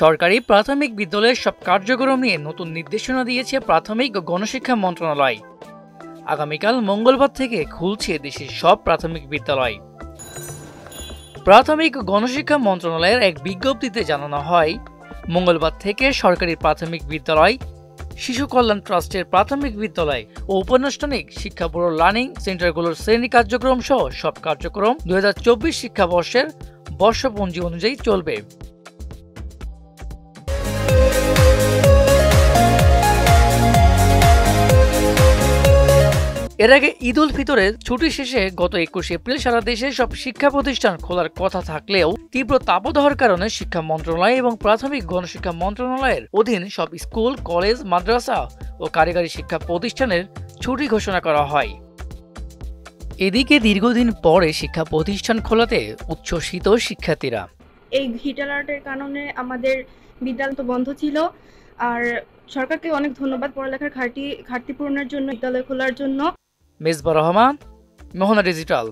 সরকারি প্রাথমিক বিদ্যালয়ের সব কার্যক্রম নিয়ে নতুন নির্দেশনা দিয়েছে প্রাথমিক ও গণশিক্ষা মন্ত্রণালয়। আগামীকাল মঙ্গলবার থেকে খুলছে দেশের সব প্রাথমিক বিদ্যালয়। প্রাথমিক ও গণশিক্ষা মন্ত্রণালয়ের এক বিজ্ঞপ্তিতে জানানো হয়, মঙ্গলবার থেকে সরকারি প্রাথমিক বিদ্যালয়, শিশু কল্যাণ ট্রাস্টের প্রাথমিক বিদ্যালয় ও উপানুষ্ঠানিক শিক্ষা ব্যুরোর লার্নিং সেন্টারগুলোর শ্রেণী কার্যক্রম সহ সব কার্যক্রম 2024 শিক্ষাবর্ষের বর্ষপঞ্জি অনুযায়ী চলবে। এর আগে ঈদ উল ফিতরের ছুটি শেষে গত 21 এপ্রিল সারা দেশে সব শিক্ষা প্রতিষ্ঠান খোলার কথা থাকলেও তীব্র তাপদাহের কারণে শিক্ষা মন্ত্রণালয় এবং প্রাথমিক গণশিক্ষা মন্ত্রণালয়ের অধীন সব স্কুল, কলেজ, মাদ্রাসা ও কারিগরি শিক্ষা প্রতিষ্ঠানের ছুটি ঘোষণা করা হয়। এদিকে দীর্ঘদিন পরে শিক্ষা প্রতিষ্ঠান খোলাতে উচ্ছ্বসিত শিক্ষার্থীরা। এই হিট অ্যালার্টের কারণে আমাদের বিদ্যালয় তো বন্ধ ছিল, আর সরকারকে অনেক ধন্যবাদ পড়ালেখার ঘাটতি পূরণের জন্য, বিদ্যালয় খোলার জন্য। মেজবা রহমান, মোহনা ডিজিটাল।